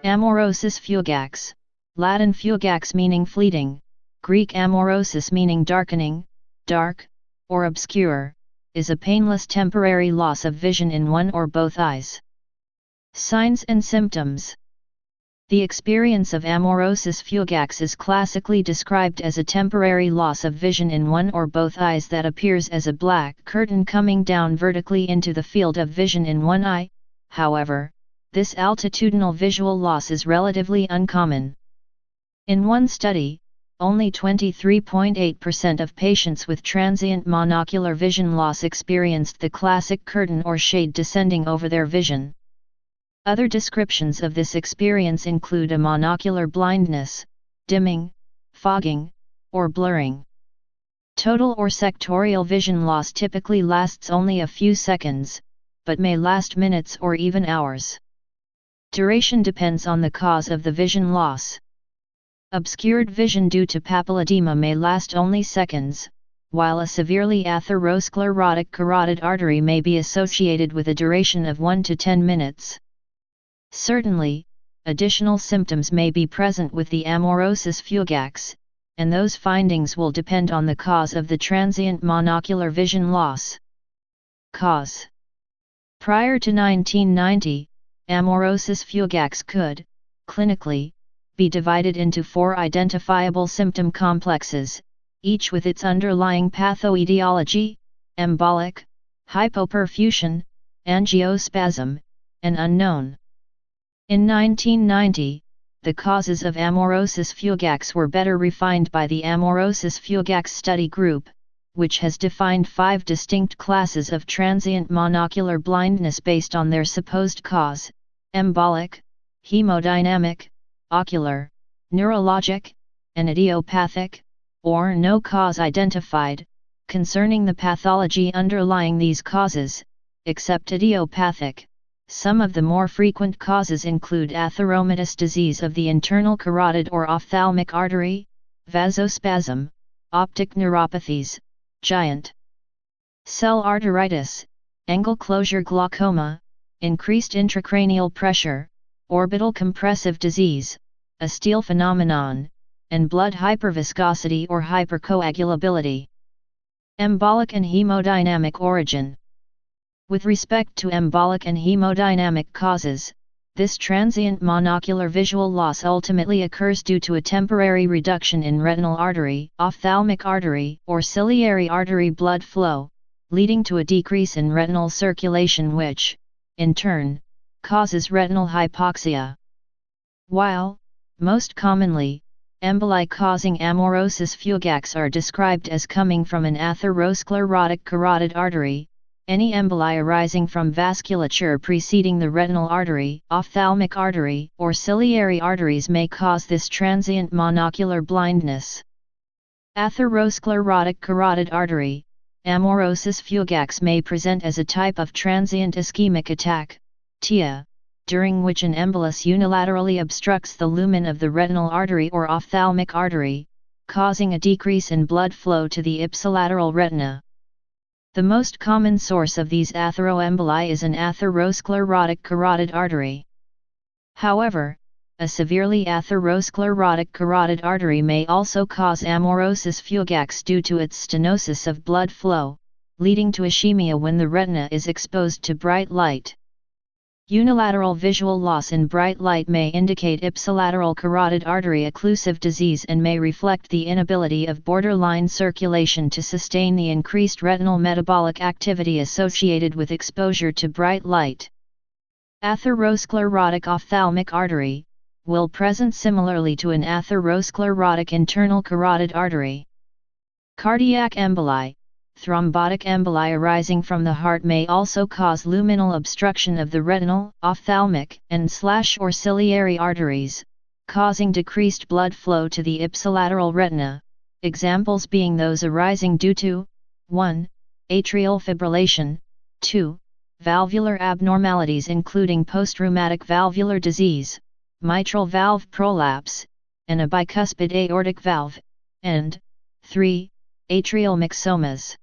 Amaurosis fugax, Latin fugax meaning fleeting, Greek amaurosis meaning darkening, dark, or obscure, is a painless temporary loss of vision in one or both eyes. Signs and symptoms. The experience of amaurosis fugax is classically described as a temporary loss of vision in one or both eyes that appears as a black curtain coming down vertically into the field of vision in one eye. However, this altitudinal visual loss is relatively uncommon. In one study, only 23.8% of patients with transient monocular vision loss experienced the classic curtain or shade descending over their vision. Other descriptions of this experience include a monocular blindness, dimming, fogging, or blurring. Total or sectorial vision loss typically lasts only a few seconds, but may last minutes or even hours. Duration depends on the cause of the vision loss. Obscured vision due to papilledema may last only seconds, while a severely atherosclerotic carotid artery may be associated with a duration of 1 to 10 minutes. Certainly, additional symptoms may be present with the amaurosis fugax, and those findings will depend on the cause of the transient monocular vision loss. Cause. Prior to 1990, amaurosis fugax could, clinically, be divided into 4 identifiable symptom complexes, each with its underlying pathoetiology: embolic, hypoperfusion, angiospasm, and unknown. In 1990, the causes of amaurosis fugax were better refined by the Amaurosis Fugax study group, which has defined 5 distinct classes of transient monocular blindness based on their supposed cause: embolic, hemodynamic, ocular, neurologic, and idiopathic, or no cause identified. Concerning the pathology underlying these causes, except idiopathic, some of the more frequent causes include atheromatous disease of the internal carotid or ophthalmic artery, vasospasm, optic neuropathies, giant cell arteritis, angle closure glaucoma, increased intracranial pressure, orbital compressive disease, a Steele phenomenon, and blood hyperviscosity or hypercoagulability. Embolic and hemodynamic origin. With respect to embolic and hemodynamic causes, this transient monocular visual loss ultimately occurs due to a temporary reduction in retinal artery, ophthalmic artery, or ciliary artery blood flow, leading to a decrease in retinal circulation which, in turn, causes retinal hypoxia. While, most commonly, emboli causing amaurosis fugax are described as coming from an atherosclerotic carotid artery, any emboli arising from vasculature preceding the retinal artery, ophthalmic artery, or ciliary arteries may cause this transient monocular blindness. Atherosclerotic carotid artery, amaurosis fugax may present as a type of transient ischemic attack, TIA, during which an embolus unilaterally obstructs the lumen of the retinal artery or ophthalmic artery, causing a decrease in blood flow to the ipsilateral retina. The most common source of these atheroemboli is an atherosclerotic carotid artery. However, a severely atherosclerotic carotid artery may also cause amaurosis fugax due to its stenosis of blood flow, leading to ischemia when the retina is exposed to bright light. Unilateral visual loss in bright light may indicate ipsilateral carotid artery occlusive disease and may reflect the inability of borderline circulation to sustain the increased retinal metabolic activity associated with exposure to bright light. Atherosclerotic ophthalmic artery will present similarly to an atherosclerotic internal carotid artery. Cardiac emboli. Thrombotic emboli arising from the heart may also cause luminal obstruction of the retinal, ophthalmic, and/or ciliary arteries, causing decreased blood flow to the ipsilateral retina, examples being those arising due to 1. Atrial fibrillation, 2. Valvular abnormalities including post-rheumatic valvular disease, mitral valve prolapse, and a bicuspid aortic valve, and 3. Atrial myxomas.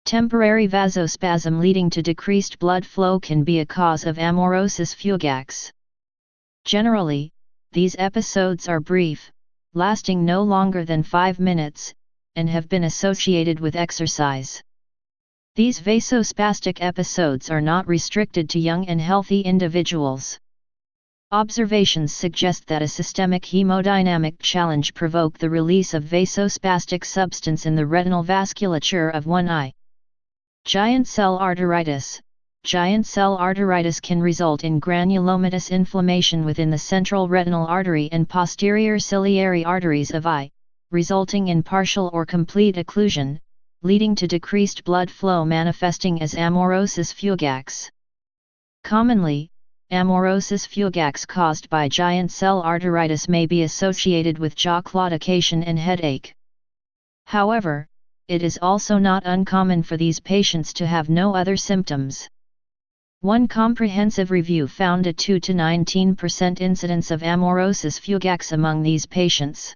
Temporary vasospasm leading to decreased blood flow can be a cause of amaurosis fugax. Generally, these episodes are brief, lasting no longer than 5 minutes, and have been associated with exercise. These vasospastic episodes are not restricted to young and healthy individuals. Observations suggest that a systemic hemodynamic challenge provoked the release of vasospastic substance in the retinal vasculature of one eye. Giant cell arteritis. Giant cell arteritis can result in granulomatous inflammation within the central retinal artery and posterior ciliary arteries of eye, resulting in partial or complete occlusion, leading to decreased blood flow manifesting as Amaurosis Fugax. Commonly, Amaurosis Fugax caused by giant cell arteritis may be associated with jaw claudication and headache. However, it is also not uncommon for these patients to have no other symptoms. One comprehensive review found a 2 to 19% incidence of Amaurosis Fugax among these patients.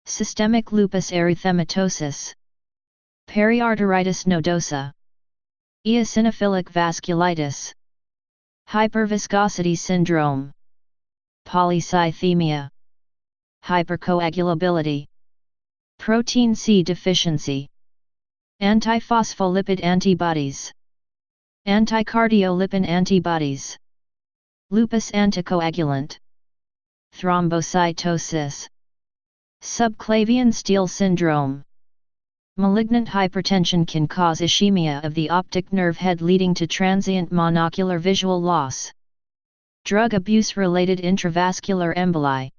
Systemic lupus erythematosus, periarteritis nodosa, eosinophilic vasculitis, hyperviscosity syndrome, polycythemia, hypercoagulability, protein C deficiency, antiphospholipid antibodies, anticardiolipin antibodies, lupus anticoagulant, thrombocytosis, subclavian steal syndrome. Malignant hypertension can cause ischemia of the optic nerve head leading to transient monocular visual loss. Drug abuse-related intravascular emboli.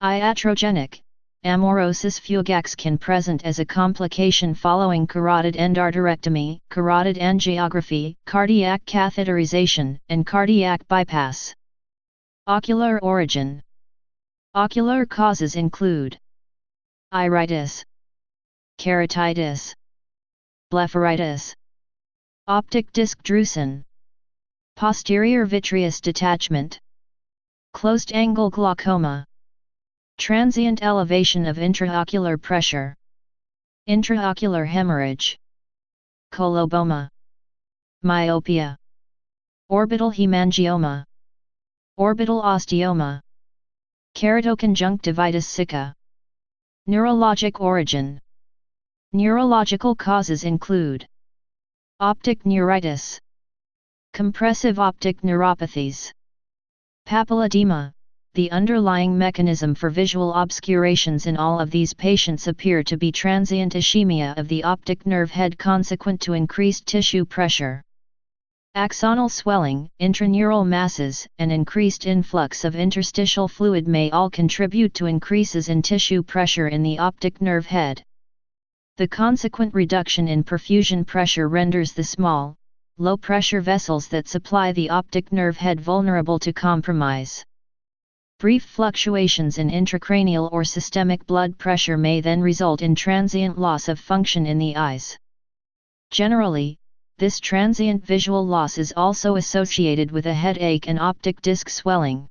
Iatrogenic, Amaurosis Fugax can present as a complication following carotid endarterectomy, carotid angiography, cardiac catheterization, and cardiac bypass. Ocular origin. Ocular causes include iritis, keratitis, blepharitis, optic disc drusen, posterior vitreous detachment, closed-angle glaucoma, transient elevation of intraocular pressure, intraocular hemorrhage, coloboma, myopia, orbital hemangioma, orbital osteoma, keratoconjunctivitis sicca. Neurologic origin. Neurological causes include optic neuritis, compressive optic neuropathies, papilledema. The underlying mechanism for visual obscurations in all of these patients appear to be transient ischemia of the optic nerve head consequent to increased tissue pressure. Axonal swelling, intraneural masses, and increased influx of interstitial fluid may all contribute to increases in tissue pressure in the optic nerve head. The consequent reduction in perfusion pressure renders the small, low-pressure vessels that supply the optic nerve head vulnerable to compromise. Brief fluctuations in intracranial or systemic blood pressure may then result in transient loss of function in the eyes. Generally, this transient visual loss is also associated with a headache and optic disc swelling.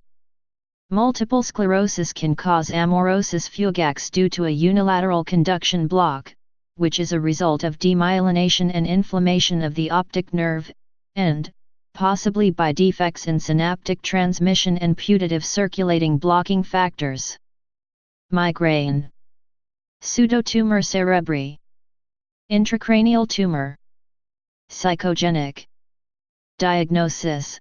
Multiple sclerosis can cause Amaurosis Fugax due to a unilateral conduction block, which is a result of demyelination and inflammation of the optic nerve, and, possibly by defects in synaptic transmission and putative circulating blocking factors. Migraine. Pseudotumor cerebri. Intracranial tumor. Psychogenic. Diagnosis.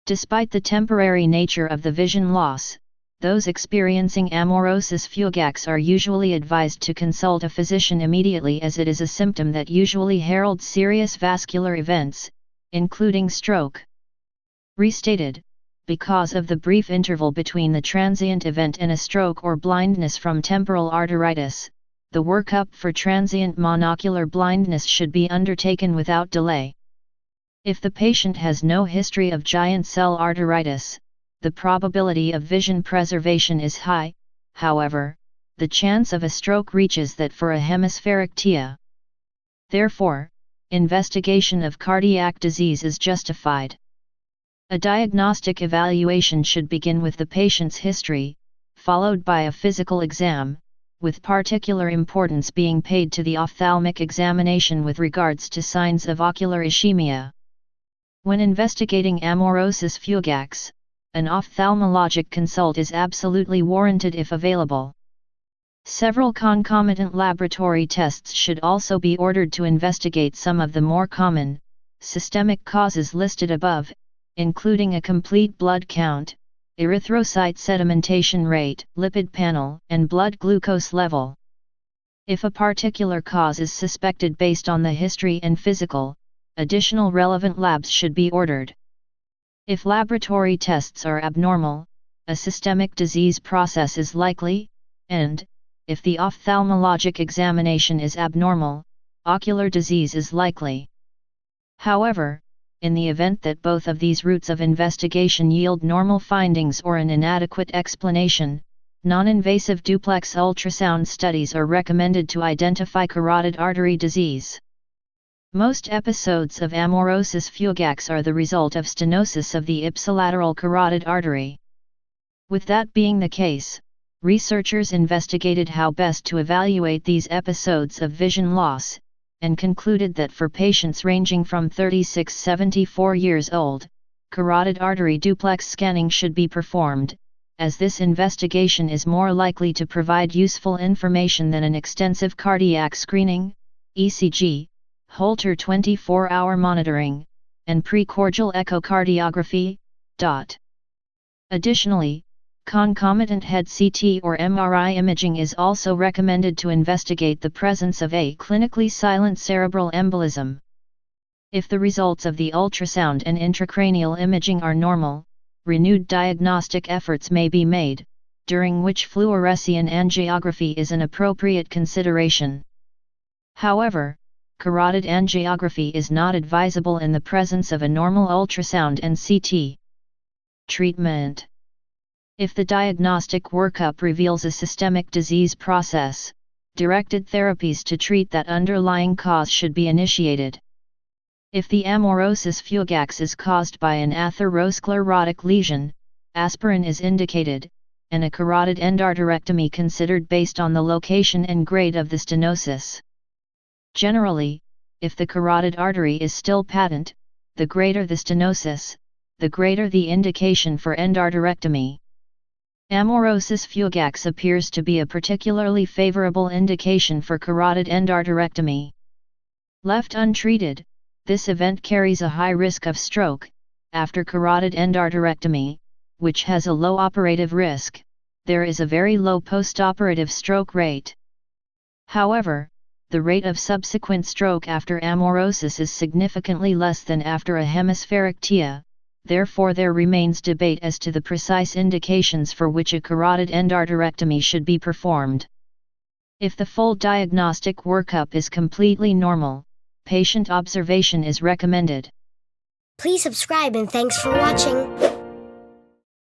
Despite the temporary nature of the vision loss, those experiencing Amaurosis Fugax are usually advised to consult a physician immediately, as it is a symptom that usually heralds serious vascular events, including stroke. Restated, because of the brief interval between the transient event and a stroke or blindness from temporal arteritis, the workup for transient monocular blindness should be undertaken without delay. If the patient has no history of giant cell arteritis, the probability of vision preservation is high. However, the chance of a stroke reaches that for a hemispheric TIA. Therefore, investigation of cardiac disease is justified. A diagnostic evaluation should begin with the patient's history, followed by a physical exam, with particular importance being paid to the ophthalmic examination with regards to signs of ocular ischemia. When investigating Amaurosis Fugax, an ophthalmologic consult is absolutely warranted if available. Several concomitant laboratory tests should also be ordered to investigate some of the more common, systemic causes listed above, including a complete blood count, erythrocyte sedimentation rate, lipid panel, and blood glucose level. If a particular cause is suspected based on the history and physical, additional relevant labs should be ordered. If laboratory tests are abnormal, a systemic disease process is likely, and, if the ophthalmologic examination is abnormal, ocular disease is likely. However, in the event that both of these routes of investigation yield normal findings or an inadequate explanation, non-invasive duplex ultrasound studies are recommended to identify carotid artery disease. Most episodes of Amaurosis Fugax are the result of stenosis of the ipsilateral carotid artery. With that being the case, researchers investigated how best to evaluate these episodes of vision loss, and concluded that for patients ranging from 36–74 years old, carotid artery duplex scanning should be performed, as this investigation is more likely to provide useful information than an extensive cardiac screening, ECG, Holter 24-hour monitoring, and precordial echocardiography. Additionally, concomitant head CT or MRI imaging is also recommended to investigate the presence of a clinically silent cerebral embolism. If the results of the ultrasound and intracranial imaging are normal, renewed diagnostic efforts may be made, during which fluorescein angiography is an appropriate consideration. However, carotid angiography is not advisable in the presence of a normal ultrasound and CT. Treatment. If the diagnostic workup reveals a systemic disease process, directed therapies to treat that underlying cause should be initiated. If the amaurosis fugax is caused by an atherosclerotic lesion, aspirin is indicated, and a carotid endarterectomy considered based on the location and grade of the stenosis. Generally, if the carotid artery is still patent, the greater the stenosis, the greater the indication for endarterectomy. Amaurosis fugax appears to be a particularly favorable indication for carotid endarterectomy. Left untreated, this event carries a high risk of stroke. After carotid endarterectomy, which has a low operative risk, there is a very low postoperative stroke rate. However, the rate of subsequent stroke after amaurosis is significantly less than after a hemispheric TIA, therefore there remains debate as to the precise indications for which a carotid endarterectomy should be performed. If the full diagnostic workup is completely normal, patient observation is recommended. Please subscribe and thanks for watching.